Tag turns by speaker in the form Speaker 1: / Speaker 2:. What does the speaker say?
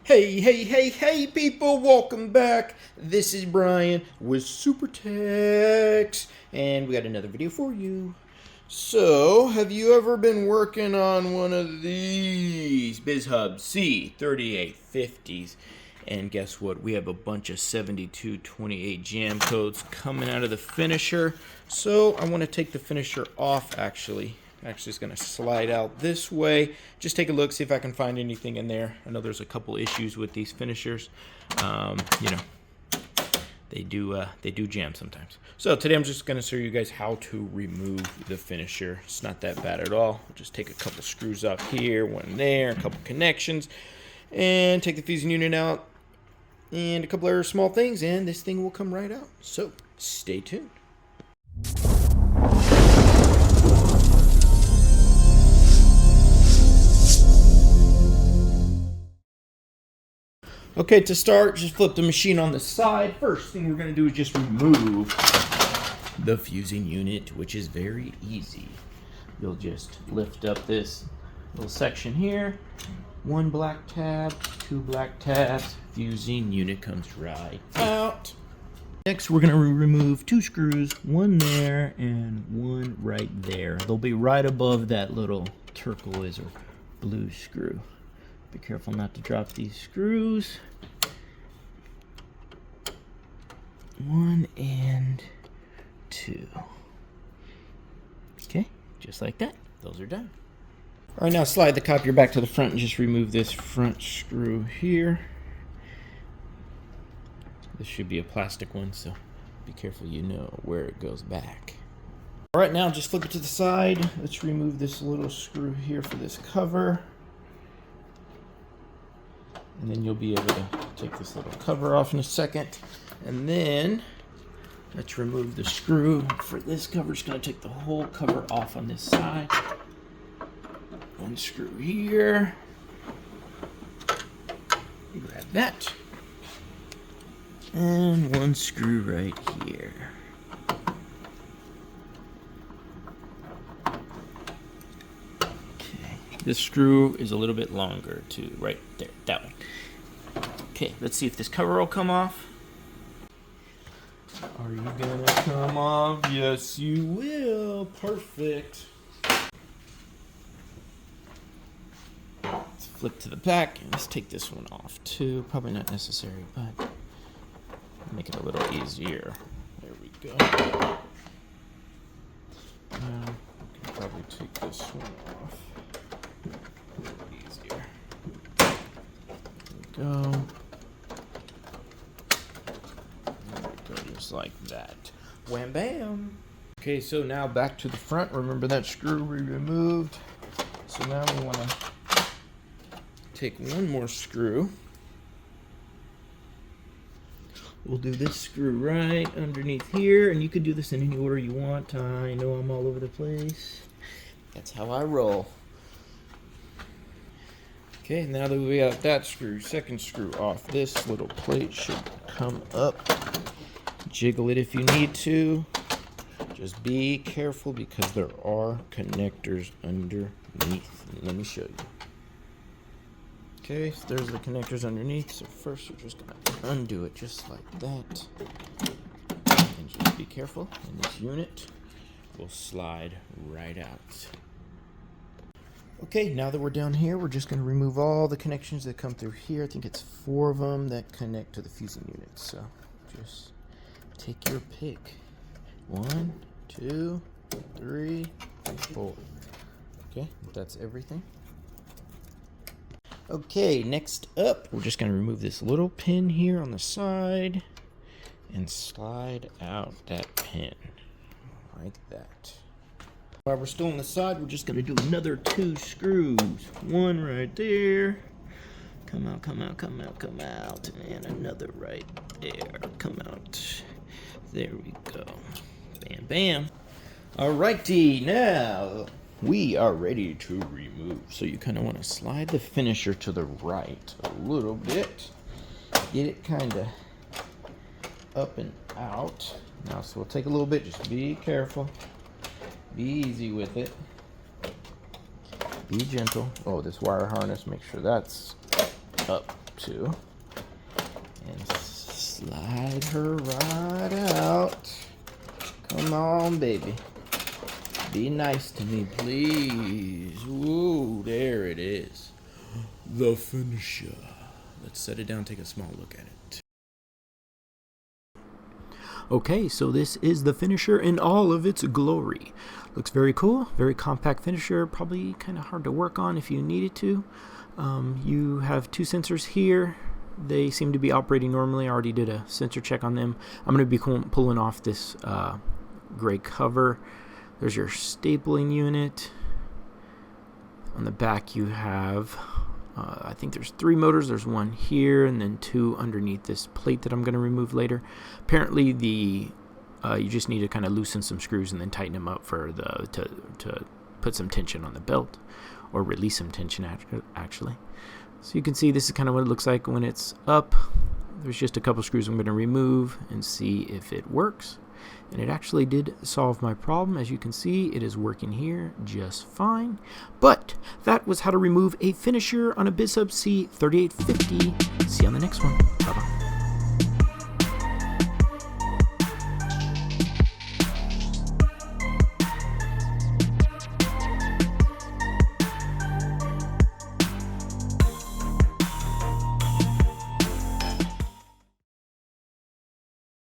Speaker 1: Hey, people, welcome back. This is Brian with Super Tex, and we got another video for you. So, have you ever been working on one of these Bizhub C3850s? And guess what? We have a bunch of 7228 jam codes coming out of the finisher. So, I want to take the finisher off, actually. Actually, it's going to slide out this way. Just take a look, see if I can find anything in there. I know there's a couple issues with these finishers. You know, they do jam sometimes. So today I'm just going to show you guys how to remove the finisher. It's not that bad at all. Just take a couple screws off here, one there, a couple connections, and take the fusing unit out, and a couple other small things, and this thing will come right out. So stay tuned. Okay, to start, just flip the machine on the side. First thing we're going to do is just remove the fusing unit, which is very easy. You'll just lift up this little section here. One black tab, two black tabs. Fusing unit comes right out. Next, we're going to remove two screws, one there and one right there. They'll be right above that little turquoise or blue screw. Be careful not to drop these screws. One and two. Okay, just like that. Those are done. All right, now slide the copier back to the front and just remove this front screw here. This should be a plastic one, so be careful you know where it goes back. All right, now just flip it to the side. Let's remove this little screw here for this cover. And then you'll be able to take this little cover off in a second. And then let's remove the screw for this cover. Just going to take the whole cover off on this side. One screw here. Grab that. And one screw right here. Okay. This screw is a little bit longer too, right there, that one. Okay, let's see if this cover will come off. Are you gonna come off? Yes, you will. Perfect. Let's flip to the back and let's take this one off too. Probably not necessary, but make it a little easier. There we go. Now, we can probably take this one off. A little easier. There we go. Just like that. Wham bam. Okay, so now back to the front. Remember that screw we removed. So now we want to take one more screw. We'll do this screw right underneath here, and you could do this in any order you want. I know I'm all over the place. That's how I roll. Okay, now that we got that screw, second screw off, this little plate should come up. Jiggle it if you need to. Just be careful because there are connectors underneath. Let me show you. Okay, so there's the connectors underneath. So first you're just gonna undo it just like that. And just be careful, and this unit will slide right out. Okay, now that we're down here, we're just gonna remove all the connections that come through here. I think it's 4 of them that connect to the fusing unit. So just take your pick. 1, 2, 3, 4. Okay, that's everything. Okay, next up, we're just going to remove this little pin here on the side and slide out that pin like that. While we're still on the side, we're just going to do another 2 screws. One right there. Come out, come out, come out, come out. And another right there. Come out. There we go. Bam, bam. Alrighty, now we are ready to remove. So you kind of want to slide the finisher to the right a little bit. Get it kind of up and out. Now, so we'll take a little bit. Just be careful. Be easy with it. Be gentle. Oh, this wire harness, make sure that's up. to. And slide her right out. Come on, baby. Be nice to me, please. Woo, there it is. The finisher. Let's set it down, take a small look at it. Okay, so this is the finisher in all of its glory. Looks very cool, very compact finisher, probably kind of hard to work on if you needed to. You have two sensors here. They seem to be operating normally. I already did a sensor check on them. I'm going to be pulling off this gray cover. There's your stapling unit. On the back you have, I think there's 3 motors. There's one here and then 2 underneath this plate that I'm going to remove later. Apparently you just need to kind of loosen some screws and then tighten them up for to put some tension on the belt, or release some tension actually. So you can see this is kind of what it looks like when it's up. There's just a couple screws I'm going to remove and see if it works. And it actually did solve my problem. As you can see, it is working here just fine. But that was how to remove a finisher on a Bizhub C3850. See you on the next one. Bye-bye.